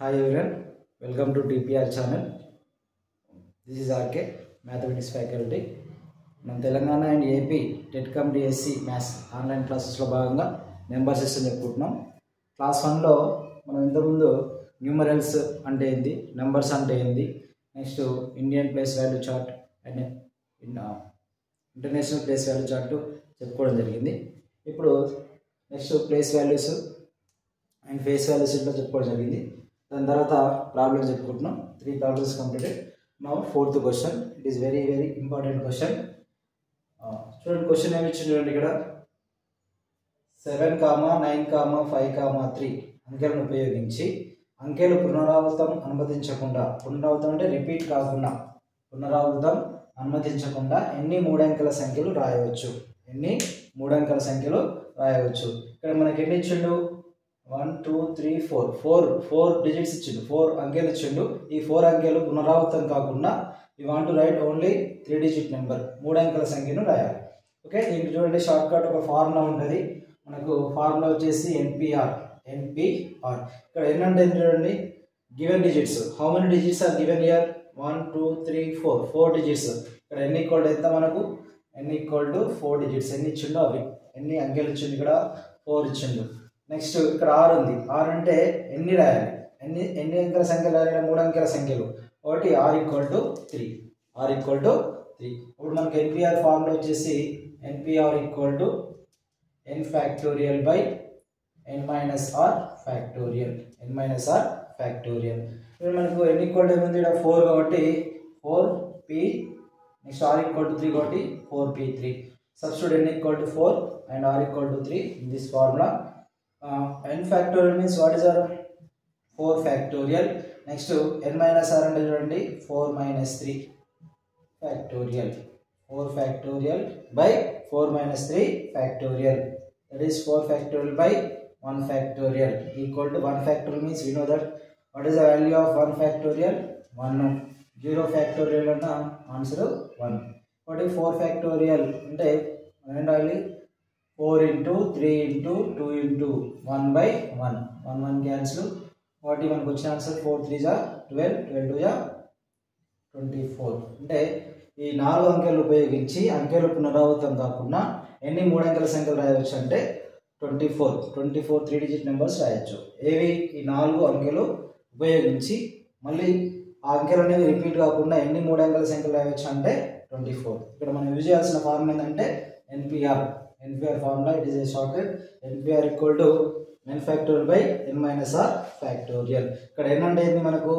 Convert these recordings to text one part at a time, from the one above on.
Hi everyone, welcome to TPR channel. This is RK, Mathematics faculty. మన Telangana and AP TET cum DSC maths online క్లాసెస్లో భాగంగా number system చెప్పుకుంటున్నాం. Class 1లో మనం ఇంతకుముందు న్యూమరల్స్ అంటే ఏంది, నెంబర్స్ అంటే ఏంది, next Indian place value chart and international place value chart చెప్పుకోవడం జరిగింది. ఇప్పుడు next place values and face values ఇట్లా చెప్పుకోవడం జరిగింది. దాని తర్వాత ప్రాబ్లమ్స్ చెప్పుకుంటున్నాం. 3 problems completed. Now 4th question. It is very very important question. చూడండి క్వశ్చన్ ఏమి ఇచ్చింది చూడండి. ఇక్కడ 7, 9, 5, 3 అంకెలను ఉపయోగించి అంకెలు పునరావృతం అనుమతించకుండా, పునరావృతం అంటే రిపీట్ కాకుండా, పునరావృతం అనుమతించకుండా ఎన్ని 3 అంకెల సంఖ్యలు రాయవచ్చు, ఎన్ని 3 అంకెల సంఖ్యలు రాయవచ్చు. ఇక్కడ మనకి ఎన్ని ఇచ్చిండు, 1 2 3 4 డిజిట్స్ ఇచ్చిండు, 4 అంకెలు ఇచ్చిండు. ఈ 4 అంకెలు పునరావృతం కాకుండా you want to right only 3 digit number, 3 అంకెల సంఖ్యను రాయాలి. ఓకే, దీనికి చూడండి షార్ట్ కట్ ఒక ఫార్ములా ఉంటుంది మనకు. ఫార్ములా వచ్చేసి ఎన్పిఆర్. ఇక్కడ ఎన్నంటే చూడండి given digits. How many digits are given here, 1 2 3 4 digits. ఇక్కడ ఎన్ ఈక్వల్ ఎంత మనకు, ఎన్ ఈక్వల్ టు 4 డిజిట్స్. ఎన్ని ఇచ్చిండు అవి, ఎన్ని అంకెలు ఇచ్చిండు, ఇక్కడ 4 ఇచ్చిండు. నెక్స్ట్ ఇక్కడ 6 ఉంది. 6 అంటే ఎన్ని రాయాలి, ఎన్ని అంకెల సంఖ్యలు రాయాలి, 3 అంకెల సంఖ్యలు. ఒకటి r ఈక్వల్ టు 3. ఇప్పుడు మనకి ఎన్పిఆర్ ఫార్ములా వచ్చేసి NPR equal to n factorial by n minus R factorial. ఇప్పుడు మనకు n ఈక్వల్ టు ఏముంది, ఇక్కడ 4 కాబట్టి 4p, next r equal to 3 కాబట్టి 4p3. Substitute n equal to 4 and r equal to 3 in this formula. n factorial means what is our 4 factorial. next n minus r అంటే చూడండి 4 minus 3 factorial. 4 factorial by 4 minus 3 factorial, that is 4 factorial by 1 factorial equal to 1 factorial means we know that what is the value of 1 factorial, 1. 0 factorial అన్న answer 1. కాబట్టి 4 factorial అంటే ఏంటండి 4 into 3 into 2 into 1 by 1. 1 cancel. కాబట్టి మనకు వచ్చిన answer 4 3 జా 12, 12 జా 24. అంటే ఈ 4 అంకెలు ఉపయోగించి అంకెలు పునరావృతం కాకుండా ఎన్ని 3 అంకెల సంఖ్యలు రాయవచ్చు అంటే 24 3 డిజిట్ నెంబర్స్ రాయొచ్చు. ఏవి, ఈ 4 అంకెలు ఉపయోగించి మళ్ళీ ఆ అంకెలు అనేవి రిపీట్ కాకుండా ఎన్ని 3 అంకెల సంఖ్యలు రాయవచ్చు అంటే 24. ఇక్కడ మనం యూజ్ చేయాల్సిన ఫార్ములా ఏంటంటే NPR formula. It is a shortcut. NPR equal to n factorial by n minus r factorial. ఇక్కడ n అంటే ఏంది మనకు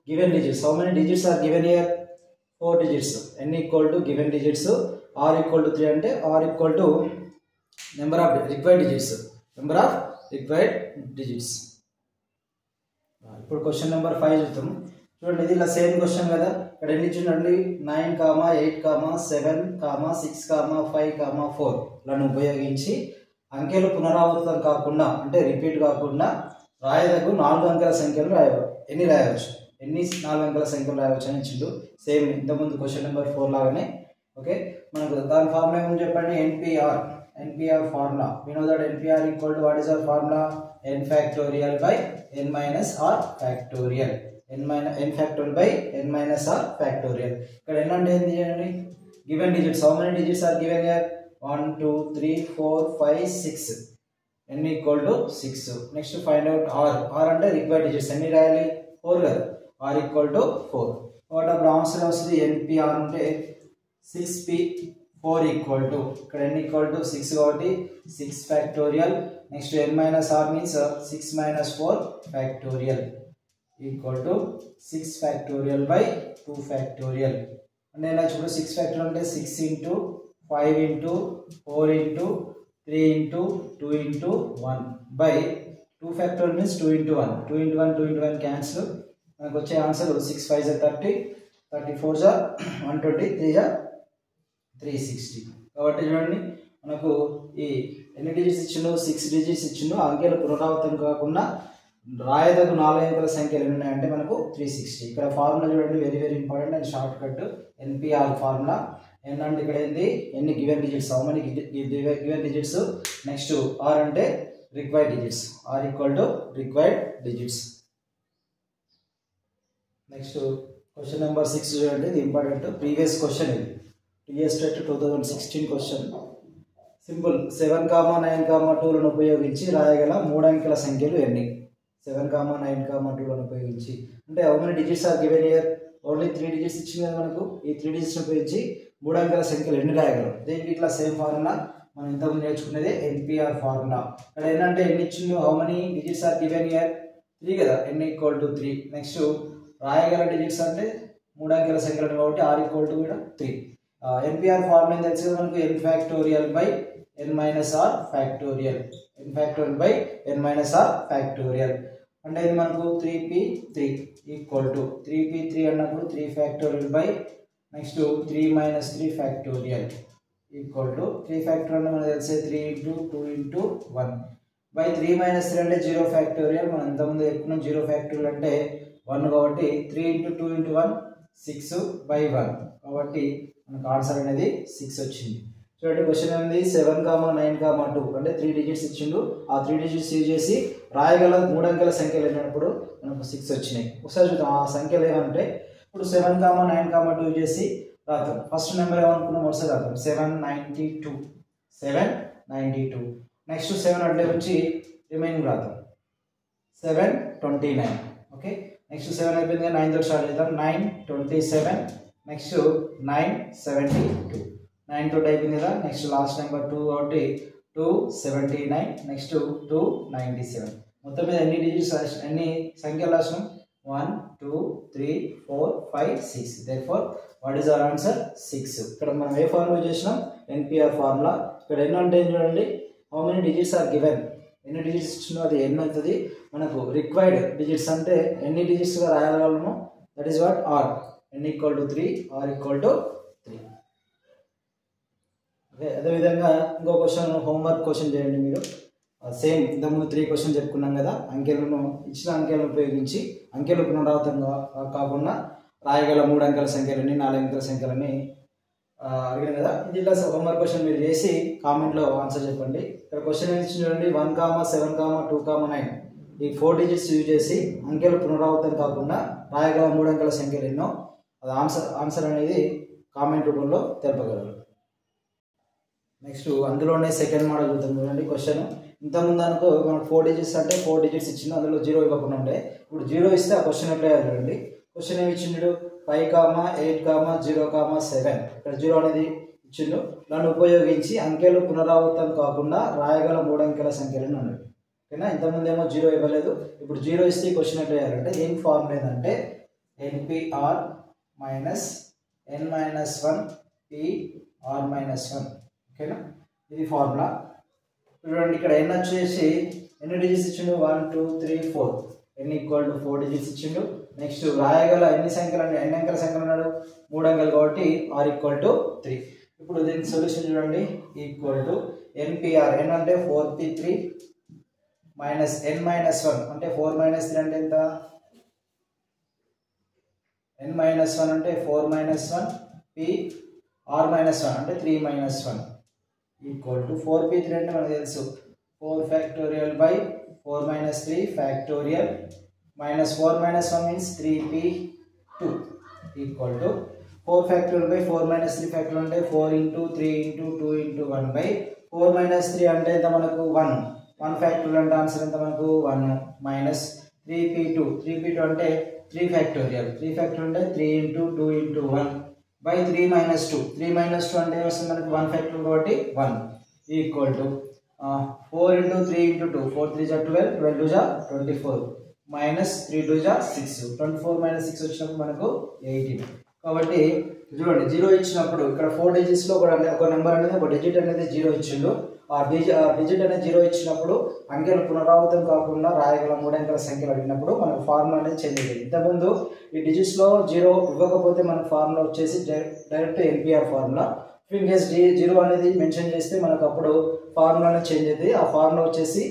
given digits. How many digits are given here, 4 digits. n equal to given digits, r equal to 3 అంటే r equal to number of required digits. ఇప్పుడు question number 5 చూద్దాం. చూడండి ఇది ఇలా సేమ్ క్వశ్చన్ కదా. ఇక్కడ ఎన్ని చూడండి 9, 8, 7, 6, 5, 4 లను ఉపయోగించి అంకెలు పునరావృతం కాకుండా అంటే రిపీట్ కాకుండా రాయదగు 4 అంకెల సంఖ్యలు ఎన్ని రాయవచ్చు, ఎన్ని 4 అంకెల సంఖ్యలు రాయవచ్చు అని ఇచ్చిండు. సేమ్ ఇంతకుముందు క్వశ్చన్ నెంబర్ 4 లాగానే. ఓకే, మనకు దాని ఫార్ములా ఏమని చెప్పండి, NPR formula. We know that NPR equal to what is our formula, n factorial by n minus R factorial. n factorial by n minus r factorial. ఇక్కడ n అంటే ఏంది చేయండి, given digits. How many digits are given here, 1 2 3 4 5 6. n equal to 6. next find out r అంటే required digits. ఎన్ని రాయాలి, 4 కదా. r equal to 4. కాబట్టి అప్పుడు ఆన్సర్ వస్తుంది npr అంటే 6p4 equal to, ఇక్కడ n equal to 6 కాబట్టి 6 factorial. next n minus r means 6 minus 4 factorial equal to 6 factorial by 2 factorial. అంటే ఇలా చూడు 6 factorial అంటే 6 into 5 into 4 into 3 into 2 into 1 by 2 factorial means 2 into 1. 2 into 1 2 into 1 cancel. మనకు వచ్చే answer 6 5 జా 30, 34 జా 120, 3 జా 360. కాబట్టి చూడండి మనకు ఈ ఎన్ని డిజిట్స్ ఇచ్చిండు, 6 డిజిట్స్ ఇచ్చిండు. అంకెలు పునరావృతం కాకుండా రాయదగు 4 అంకెల సంఖ్యలు ఎన్ని ఉన్నాయంటే మనకు 360. ఇక్కడ ఫార్ములా చూడండి very very important and short cut. NPR formula. n అంటే ఇక్కడ ఏంది, ఎన్ని given digits, how many given digits. Next r అంటే required digits, r equal to required digits. Next question number 6 చూడండి, ఇది ఇంపార్టెంట్ ప్రీవియస్ క్వశ్చన్. ఇది TS TET 2016 question. Simple. 7, 9, 2లను ఉపయోగించి రాయగల 3 అంకెల సంఖ్యలు ఎన్ని? 7, 9, 2లను ఉపయోగించి అంటే how many digits are given here? Only 3 digits ఇచ్చింది కదా మనకు. ఈ 3 డిజిట్స్ ఉపయోగించి 3 అంకెల సంఖ్యలు ఎన్ని రాయగలం? దీనికి ఇట్లా సేమ్ ఫార్ములా మనం ఇంతకుముందు నేర్చుకునేది ఎన్పిఆర్ ఫార్ములా. ఇక్కడ ఏంటంటే ఎన్ని ఇచ్చిండు, how many digits are given here? 3 కదా, n = 3. నెక్స్ట్ రాయగల డిజిట్స్ అంటే 3 అంకెల సంఖ్యలు కాబట్టి r = కూడా 3. ఎన్పిఆర్ ఫార్ములా ఏం తెలుసు కదా మనకు, n factorial by n minus r factorial. n factorial by n minus r factorial అంటే ఇది మనకు 3p3 ఈక్వల్ టు 3p3 అన్నప్పుడు 3 factorial by next 3 minus 3 factorial equal to 3 factorial అంటే మనకు తెలిసే 3 × 2 × 1 బై 3 మైనస్ 3 అంటే 0 ఫ్యాక్టోరియల్. మనం ఇంతకుముందు చెప్పుకున్నాం 0 ఫ్యాక్టోరియల్ అంటే 1 కాబట్టి 3 × 2 × 1 6/1 కాబట్టి మనకు ఆన్సర్ అనేది 6 వచ్చింది. చూడండి క్వశ్చన్ ఏంది, 7, 9, 2 అంటే 3 డిజిట్స్ ఇచ్చిండు. ఆ 3 డిజిట్స్ యూజ్ చేసి రాయగల 3 అంకెల సంఖ్యలు ఎన్నప్పుడు మనకు 6 వచ్చినాయి. ఒకసారి చూద్దాం ఆ సంఖ్యలు ఏమంటే, ఇప్పుడు 7, 9, 2 యూజ్ చేసి రాద్దాం. ఫస్ట్ నెంబర్ ఏమనుకున్నాం, వరుస రాద్దాం. 792. నెక్స్ట్ 7 అంటే వచ్చి రిమైనింగ్ రాద్దాం. 729. ఓకే, నెక్స్ట్ 7 అయిపోయింది, 9 తో స్టార్ట్ చేద్దాం. 927. నెక్స్ట్ 972. 9 తోటి అయిపోయింది కదా. నెక్స్ట్ లాస్ట్ నెంబర్ 2 కాబట్టి 279. నెక్స్ట్ 297. మొత్తం మీద ఎన్ని డిజిట్స్ ఎన్ని సంఖ్యలు రాసినాం? 1 2 3 4 5 6. Therefore what is our answer? 6. ఇక్కడ మనం ఏ ఫార్ములా చేసినాం? NPR formula. ఇక్కడ ఎన్ని అంటే చూడండి, how many digits are given, ఎన్ని డిజిట్స్ ఇచ్చినో అది ఎన్ని అవుతుంది మనకు. రిక్వైర్డ్ డిజిట్స్ అంటే ఎన్ని డిజిట్స్గా రాయగలము, that is what r. n = 3, r = 3. Okay, అదేవిధంగా ఇంకో క్వశ్చన్ హోంవర్క్ క్వశ్చన్ చేయండి మీరు. సేమ్ ఇంతకుముందు 3 క్వశ్చన్ చెప్పుకున్నాం కదా. అంకెలను ఇచ్చిన అంకెలను ఉపయోగించి అంకెలు పునరావృతంగా కాకుండా రాయగల 3 అంకెల సంఖ్యలని 4 అంకెల సంఖ్యలని అడిగిన కదా. ఇది ఇలా హోంవర్క్ క్వశ్చన్ మీరు చేసి కామెంట్లో ఆన్సర్ చెప్పండి. ఇక్కడ క్వశ్చన్ ఏమి ఇచ్చింది చూడండి, 1, 7, 2, 9 ఈ 4 డిజిట్స్ యూజ్ చేసి అంకెలు పునరావృతం కాకుండా రాయగల 3 అంకెల సంఖ్యలు ఎన్నో అది ఆన్సర్ అనేది కామెంట్ రూపంలో తెలపగలరు. నెక్స్ట్ అందులోనే సెకండ్ మోడల్ చూద్దాం చూడండి. క్వశ్చన్ ఇంతకుముందు అనుకో మనకు 4 డిజిట్స్ అంటే 4 డిజిట్స్ ఇచ్చింది, అందులో 0 ఇవ్వకుండా ఉండే. ఇప్పుడు 0 ఇస్తే ఆ క్వశ్చన్ ఎట్లా చూడండి. క్వశ్చన్ ఏమి ఇచ్చిండు, 5, 8, 0, 7. ఇక్కడ 0 అనేది ఇచ్చిండు. దాన్ని ఉపయోగించి అంకెలు పునరావృతం కాకుండా రాయగల 3 అంకెల సంఖ్యలను అన్నాడు. ఓకేనా, ఇంతకుముందు ఏమో 0 ఇవ్వలేదు, ఇప్పుడు 0 ఇస్తే ఈ క్వశ్చన్ ఎట్లా చేయాలంటే ఏం ఫార్ములా ఏంటంటే NPR మైనస్ n-1 PR-1. ఓకేనా, ఇది ఫార్ములా. చూడండి ఇక్కడ n వచ్చేసి ఎన్ని డిజిట్స్ ఇచ్చిండు, 1 2 3 4. n = 4 డిజిట్స్ ఇచ్చిండు. నెక్స్ట్ రాయగల ఎన్ని సంఖ్యలు అంటే ఎన్ని అంకెల సంఖ్యలు అన్నాడు, 3 అంకెలు కాబట్టి r = 3. ఇప్పుడు దీని సొల్యూషన్ చూడండి, NPR n అంటే 4p3 మైనస్ n-1 అంటే 4 - 3 అంటే ఎంత, n-1 అంటే 4 - 1 PR-1 అంటే 3 - 1 ఈక్వల్ టు 4p3 అంటే మనకు తెలుసు 4 factorial by 4 - 3 factorial minus 4 - 1 means 3p2 equal to 4 factorial by 4 - 3 factorial అంటే 4 × 3 × 2 × 1 బై 4 - 3 అంటే ఎంత మనకు 1 ఫ్యాక్టోరియల్ అంటే ఆన్సర్ ఎంత మనకు 1 మైనస్ 3p2 అంటే 3 ఫ్యాక్టోరియల్ అంటే 3 × 2 × 1 బై 3 - 2 అంటే వస్తుంది మనకు 1 ఫ్యాక్టోరియల్ కాబట్టి 1 ఈక్వల్ టు 4 × 3 × 2 4 3 = 12 12 2 24 మైనస్ 3 2 6 24 - 6 వచ్చినప్పుడు మనకు 18. కాబట్టి చూడండి 0 ఇచ్చినప్పుడు ఇక్కడ 4 డిజిట్స్లో ఒక నెంబర్ అనేది ఒక డిజిట్ అనేది 0 ఇచ్చిండు. ఆ డిజిట్ అనేది 0 ఇచ్చినప్పుడు అంకెలు పునరావృతం కాకుండా రాయగల 3 అంకెల సంఖ్యలు అడిగినప్పుడు మనకు ఫార్ములా అనేది చేంజ్ అయ్యింది. ఇంతకుముందు ఈ డిజిట్స్లో 0 ఇవ్వకపోతే మనకు ఫార్ములా వచ్చేసి direct NPR formula. In case 0 అనేది మెన్షన్ చేస్తే మనకు అప్పుడు ఫార్ములా అనేది చేంజ్ అవుతుంది. ఆ ఫార్ములా వచ్చేసి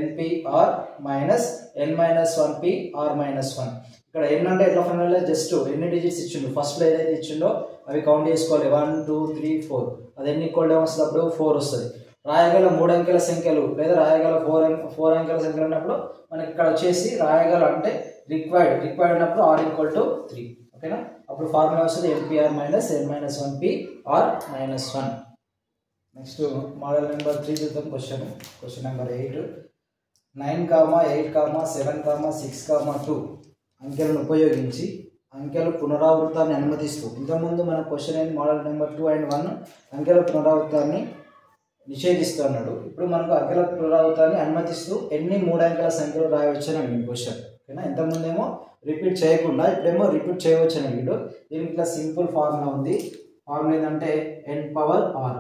NPR మైనస్ n-1 PR-1. ఇక్కడ n అంటే ఎట్లా ఫైనల్ జస్ట్ ఎన్ని డిజిట్స్ ఇచ్చిండు, ఫస్ట్లో ఏదైతే ఇచ్చిండో అవి కౌంట్ చేసుకోవాలి. 1 2 3 4 అది ఎన్ని ఈక్వల్ వస్తుంది, అప్పుడు 4 వస్తుంది. రాయగల 3 అంకెల సంఖ్యలు లేదా రాయగల 4 అంకెల సంఖ్యలు ఉన్నప్పుడు మనకి ఇక్కడ వచ్చేసి రాయగల అంటే రిక్వైర్డ్ ఉన్నప్పుడు r ఈక్వల్ టు 3 ఓకేనా. అప్పుడు ఫార్ములా వస్తుంది NPR minus n-1p r minus 1. Next model number 3 చూద్దాం. క్వశ్చన్ నెంబర్ 8 9, 8, 7, 6, 2 అంకెలను ఉపయోగించి అంకెల పునరావృతాన్ని అనుమతిస్తూ ఇంతకుముందు మన క్వశ్చన్ ఏంటి మోడల్ నెంబర్ 2 and 1 అంకెల పునరావృతాన్ని నిషేధిస్తూ అన్నాడు. ఇప్పుడు మనకు అంకెల పునరావృతాన్ని అనుమతిస్తూ ఎన్ని 3 అంకెల సంఖ్యలు రాయవచ్చు అని అడిగింది క్వశ్చన్ ఓకేనా. ఇంతకుముందేమో రిపీట్ చేయకుండా ఇప్పుడేమో రిపీట్ చేయవచ్చు అని అడిగాడు. దీనికి ఇట్లా సింపుల్ ఫార్ములా ఉంది. ఫార్ములా ఏంటంటే n పవర్ r.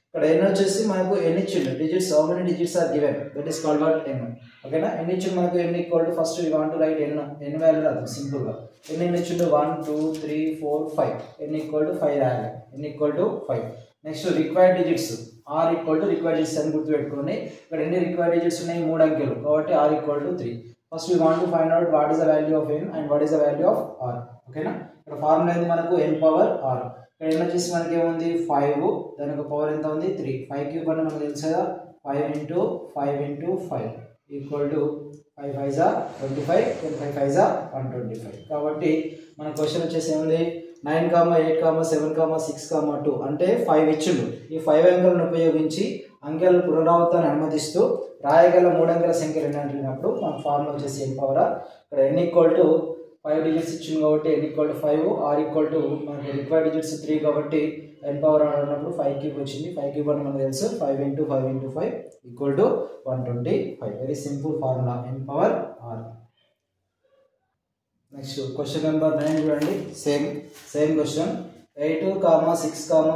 ఇక్కడ n వచ్చేసి మనకు n ఇచ్చిండు digits, how many digits are given, that is called what n ఓకేనా. n ఇచ్చిండు మనకు n equal to first you want to write n value రాదు సింపుల్ గా. n ఇచ్చిండు 1 2 3 4 5 n ఈక్వల్ టు 5 రాయాలి. n equal to 5. Next required digits r equal to required digits అని గుర్తుపెట్టుకోండి. ఇక్కడ ఎన్ని రిక్వైర్డ్ డిజిట్స్ ఉన్నాయి 3 అంకెలు కాబట్టి r equal to 3. First you want to find out what is the value of n and what is the value of r ఓకేనా. ఇక్కడ formula ఏంది మనకు n పవర్ r. ఇక్కడ n వచ్చేసి మనకి ఏముంది 5, దాని యొక్క పవర్ ఎంత ఉంది 3. 5 క్యూబ్ అంటే మనకు తెలుసు కదా 5 into 5 ఈక్వల్ టు 5 5 25 25 5 125. కాబట్టి మన క్వశ్చన్ వచ్చేసి ఏముంది 9, 8, 7, 6, 2 అంటే 5 ఇచ్చిండు. ఈ 5 అంకెలను ఉపయోగించి అంకెల పునరావృతాన్ని అనుమతిస్తూ రాయగల 3 అంకెల సంఖ్యలు ఎన్ని అంటున్నప్పుడు మన ఫార్ములా వచ్చేసి n పవర్ r. ఇక్కడ n ఈక్వల్ టు 5 డిజిట్స్ ఇచ్చింది కాబట్టి n equal to 5, r equal to మనకి రిక్వైర్డ్ డిజిట్స్ 3 కాబట్టి n పవర్ r అన్నప్పుడు 5 క్యూబ్ వచ్చింది. 5 క్యూబ్ అని మనకు తెలుసు 5 into 5 equal to 125. Very simple formula n power r. Next question number 9 చూడండి. సేమ్ క్వశ్చన్ 8, 6, 4,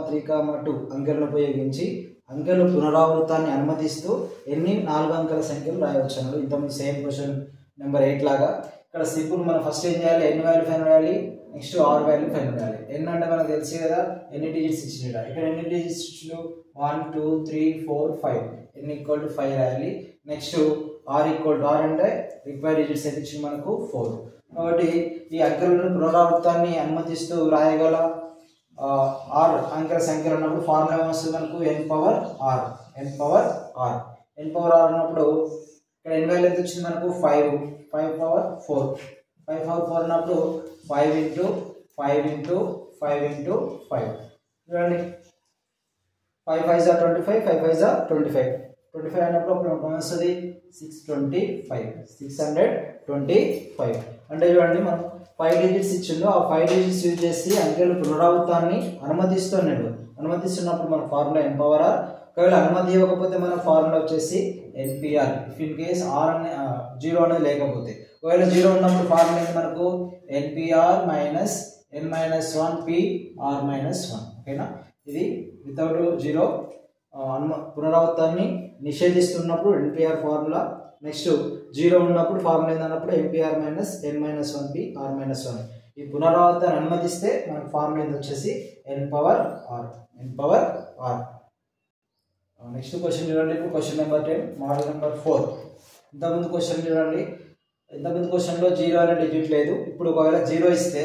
3, 2 అంకెలను ఉపయోగించి అంకెల పునరావృతాన్ని అనుమతిస్తూ ఎన్ని 4 అంకెల సంఖ్యలు రాయవచ్చు అన్నాడు. ఇంతకుముందు సేమ్ క్వశ్చన్ నెంబర్ 8 లాగా ఇక్కడ సింపుల్ మనం ఫస్ట్ ఏం చేయాలి n వాల్యూ ఫైన్ రాయాలి, నెక్స్ట్ r వాల్యూ ఫైన్ రాయాలి. n అంటే మనకు తెలుసు కదా ఎన్ని డిజిట్స్ ఇచ్చినాడు. ఇక్కడ ఎన్ని డిజిట్స్ ఇచ్చిండు 1 2 3 4 5 n ఈక్వల్ టు 5 రాయాలి. Next r equal to r అంటే రిక్వైర్డ్ డిజిట్స్ ఎంత ఇచ్చింది మనకు 4. కాబట్టి ఈ అంకెలను పునరావృతాన్ని అనుమతిస్తూ రాయగల r అంకెల సంఖ్యలు ఉన్నప్పుడు ఫార్ములా వస్తుంది మనకు n power r. n power r అన్నప్పుడు ఇక్కడ n వాల్యూ ఎంత వచ్చింది మనకు 5 పవర్ 4. 5 పవర్ 4 అన్నప్పుడు 5 into 5 చూడండి 5 5 25 5 5 25 అన్నప్పుడు అప్పుడు వస్తుంది 625 అంటే చూడండి మనం 5 డిజిట్స్ ఇచ్చిండు. ఆ 5 డిజిట్స్ యూజ్ చేసి అంకెల పునరావృతాన్ని అనుమతిస్తున్నప్పుడు మన ఫార్ములా n పవర్ r. ఒకవేళ అనుమతి ఇవ్వకపోతే మన ఫార్ములా వచ్చేసి NPR. If in case r అనే 0 అనేది లేకపోతే, ఒకవేళ 0 ఉన్నప్పుడు ఫార్ములా ఏంటి మనకు NPR minus n-1p r minus 1 ఓకేనా. ఇది వితౌట్ 0 పునరావృతాన్ని నిషేధిస్తున్నప్పుడు NPR ఫార్ములా. నెక్స్ట్ 0 ఉన్నప్పుడు ఫార్ములా ఏంటన్నప్పుడు NPR minus n-1p r minus 1. ఈ పునరావృతాన్ని అనుమతిస్తే మనకు ఫార్ములా ఏంటి వచ్చేసి n power r. Next question చూడండి. ఇప్పుడు క్వశ్చన్ నెంబర్ 10 మోడల్ నెంబర్ 4. ఇంతకుముందు క్వశ్చన్ చూడండి. ఇంతకుముందు క్వశ్చన్లో 0 అనే డిజిట్ లేదు. ఇప్పుడు ఒకవేళ 0 ఇస్తే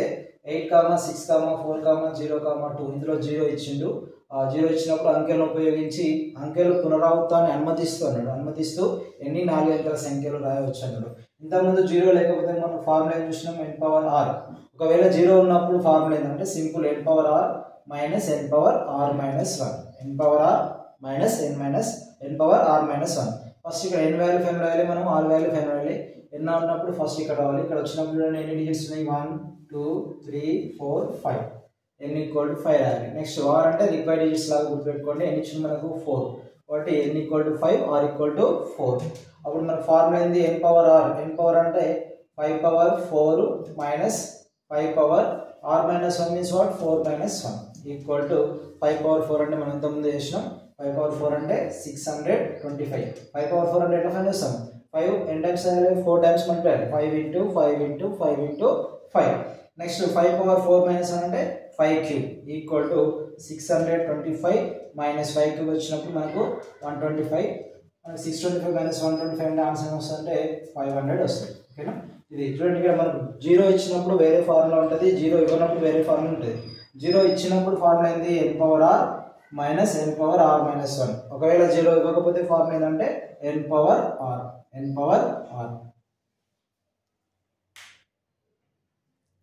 8, 6, 4, 0, 2 ఇందులో 0 ఇచ్చిండు. ఆ 0 ఇచ్చినప్పుడు అంకెలను ఉపయోగించి అంకెల పునరావృతాన్ని అనుమతిస్తూ ఎన్ని 4 అంకెల సంఖ్యలు రాయవచ్చు అన్నాడు. ఇంతకుముందు 0 లేకపోతే మనం ఫార్ములా ఏం చూసినాం n పవర్ r. ఒకవేళ 0 ఉన్నప్పుడు ఫార్ములా ఏంటంటే simple n power r minus n power r minus 1. n power r minus n power r minus 1. First ఇక్కడ n వాల్యూ ఫైన్ రాయాలి, మనం r వాల్యూ ఫైన్ రాయాలి. n ఉన్నప్పుడు ఫస్ట్ ఇక్కడ రావాలి. ఇక్కడ వచ్చినప్పుడు ఎన్ని డిజిట్స్ ఉన్నాయి 1 2 3 4 5 n ఈక్వల్ టు 5 రాయాలి. నెక్స్ట్ r అంటే రిక్వైర్డ్ డిజిట్స్ లాగా గుర్తుపెట్టుకోండి. n ఇచ్చింది మనకు 4 కాబట్టి n equal to 5 r equal to 4. అప్పుడు మన ఫార్ములా ఏంది n power r. n power అంటే 5 power 4 minus 5 power r minus 1 means what 4 minus 1 equal to 5 power 4 అంటే మనం ఇంతకుముందు చేసినాం. 5 పవర్ 4 అంటే 625. 5 పవర్ 4 అంటే ఎట్లా ఫైన్ చేస్తాం 5 n times 4 times multiply 5 into 5. Next 5 power 4 minus 1 అంటే 5 cube equal to 625 minus 5 cube వచ్చినప్పుడు మనకు 125. మనకు 625 మైనస్ 125 అంటే ఆన్సర్ వస్తుందంటే 500 వస్తుంది ఓకేనా. ఇది చూడండి ఇక్కడ మనకు 0 ఇచ్చినప్పుడు వేరే ఫార్ములా ఉంటుంది, 0 ఇవ్వనప్పుడు వేరే ఫార్ములా ఉంటుంది. 0 ఇచ్చినప్పుడు ఫార్ములా ఏంది n power r minus n power r minus 1. ఒకవేళ 0 ఇవ్వకపోతే ఫార్మ్ ఏంటంటే n power r.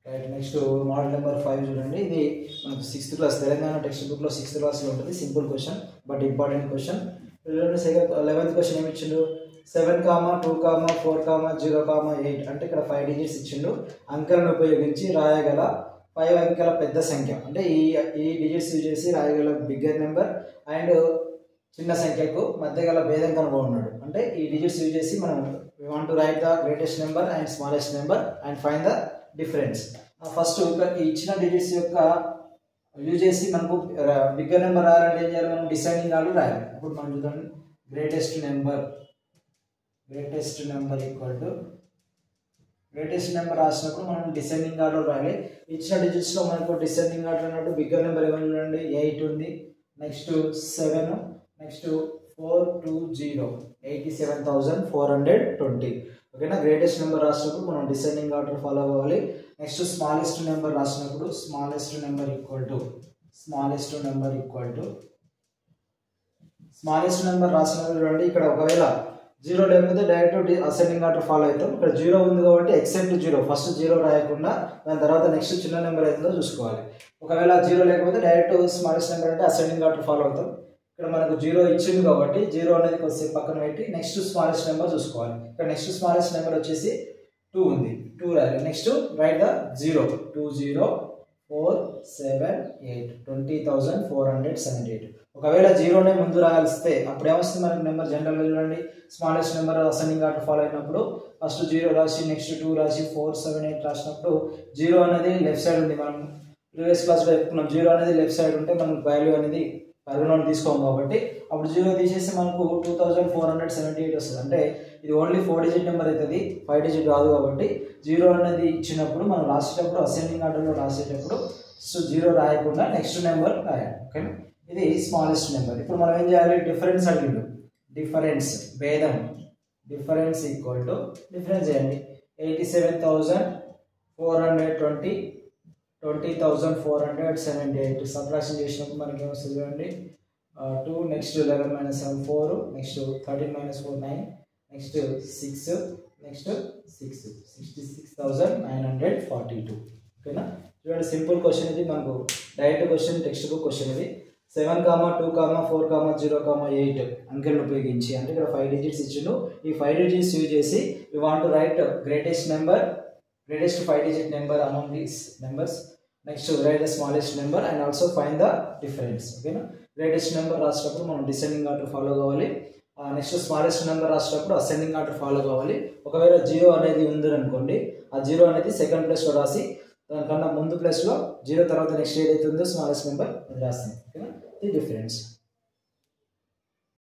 Right. Next model number 5 చూడండి. ఇది మనకు 6th class Telangana text book లో 6th క్లాస్ లో ఉంటుంది. Simple question but important question. 11th question ఏమి ఇచ్చిండు? 7, 2, 4, 0, 8 అంటే ఇక్కడ 5 డిజిట్స్ ఇచ్చిండు. అంకెలను ఉపయోగించి రాయగల 5 అంకెల పెద్ద సంఖ్య అంటే ఈ డిజిట్స్ యూజ్ చేసి రాయగల బిగ్గర్ నెంబర్ అండ్ చిన్న సంఖ్యకు మధ్య గల భేదం కనుగొన్నాడు. అంటే ఈ డిజిట్స్ యూజ్ చేసి మనం we want to write the greatest number and smallest number and find the difference. First ఈ ఇచ్చిన డిజిట్స్ యొక్క యూజ్ చేసి మనకు బిగ్గర్ నెంబర్ రాయాలంటే ఏం చేయాలి? మనం డిసైడింగ్ ఆర్డర్ రాయాలి. అప్పుడు మనం చూద్దాం. Greatest number equal to greatest number రాసినప్పుడు మనం డిసెండింగ్ ఆర్డర్ రాయాలి. ఇచ్చిన డిజిట్స్ లో మనకు డిసెండింగ్ ఆర్డర్ అన్నట్టు బిగ్గర్ నెంబర్ ఏమైనా చూడండి 8 ఉంది, నెక్స్ట్ 7, నెక్స్ట్ 420 87,420. ఓకేనా? గ్రేటెస్ట్ నెంబర్ రాసినప్పుడు మనం డిసెండింగ్ ఆర్డర్ ఫాలో అవ్వాలి. నెక్స్ట్ స్మాలెస్ట్ నెంబర్ రాసినప్పుడు smallest number equal to smallest number రాసినప్పుడు చూడండి. ఇక్కడ ఒకవేళ 0 లేకపోతే డైరెక్ట్ అసెండింగ్ ఆర్డర్ ఫాలో అవుతాం. ఇక్కడ 0 ఉంది కాబట్టి ఎక్సెప్ట్ 0 ఫస్ట్ 0 రాయకుండా దాని తర్వాత నెక్స్ట్ చిన్న నెంబర్ ఏదో చూసుకోవాలి. ఒకవేళ 0 లేకపోతే డైరెక్ట్ స్మాలెస్ట్ నెంబర్ అంటే అసెండింగ్ ఆర్డర్ ఫాలో అవుతాం. ఇక్కడ మనకు 0 ఇచ్చింది కాబట్టి 0 అనేది కొద్దిసేపు పక్కన పెట్టి నెక్స్ట్ స్మాలెస్ట్ నెంబర్ చూసుకోవాలి. ఇక్కడ నెక్స్ట్ స్మాలెస్ట్ నెంబర్ వచ్చేసి 2 ఉంది, 2 రాయాలి. Next right the 0 20478 20,478. ఒకవేళ 0నే ముందు రాయాల్స్తే అప్పుడు ఏమొస్తుంది మనకి నెంబర్? జనరల్ చూడండి, smallest number ascending order follow అయినప్పుడు ఫస్ట్ 0 రాసి నెక్స్ట్ 2 రాసి 478 రాసినప్పుడు 0 అనేది లెఫ్ట్ సైడ్ ఉంది. మనం ప్రీవియస్ క్లాస్లో చెప్పుకున్నాం 0 అనేది లెఫ్ట్ సైడ్ ఉంటే మనం వాల్యూ అనేది పరిగణలోకి తీసుకోము కాబట్టి అప్పుడు 0 తీసేసి మనకు 2478 వస్తుంది. అంటే ఇది ఓన్లీ 4 డిజిట్ నెంబర్ అవుతుంది, 5 డిజిట్ రాదు కాబట్టి 0 అనేది ఇచ్చినప్పుడు మనం రాసేటప్పుడు అసెండింగ్ ఆర్డర్లో రాసేటప్పుడు 0 రాయకుండా నెక్స్ట్ నెంబర్ రాయాలి. ఓకేనా? ఇది స్మాలెస్ట్ నెంబర్. ఇప్పుడు మనం ఏం చేయాలి? డిఫరెన్స్ అడిగిండు. డిఫరెన్స్ భేదం డిఫరెన్స్ ఈక్వల్ టు డిఫరెన్స్ చేయండి. 87,420 20,478 సబ్ట్రాక్షన్ చేసినప్పుడు మనకి ఏమొస్తుంది చూడండి. 2 నెక్స్ట్ 11 - 7 4 నెక్స్ట్ 13 - 4 9 నెక్స్ట్ 6 నెక్స్ట్ 6 66,942. ఓకేనా? చూడండి సింపుల్ క్వశ్చన్ ఇది. మనకు direct question, text book question ఇది. 7, 2, 4, 0, 8 అంకెలను ఉపయోగించి అంటే ఇక్కడ 5 డిజిట్స్ ఇచ్చిండు. ఈ 5 డిజిట్స్ యూజ్ చేసి we want to write greatest 5 digit number among these numbers. Next write the smallest number and also find the difference. ఓకేనా? గ్రేటెస్ట్ నెంబర్ రాసేటప్పుడు మనం డిసెండింగ్ ఆర్డర్ ఫాలో కావాలి. నెక్స్ట్ స్మాలెస్ట్ నెంబర్ రాసేటప్పుడు ascending order follow కావాలి. ఒకవేళ 0 అనేది ఉంది అనుకోండి, ఆ 0 అనేది సెకండ్ ప్లేస్లో రాసి దానికన్నా ముందు ప్లేస్లో 0 తర్వాత నెక్స్ట్ ఏదైతే ఉందో స్మాలెస్ట్ నెంబర్ అది రాస్తుంది. ఓకేనా? ఇది డిఫరెన్స్.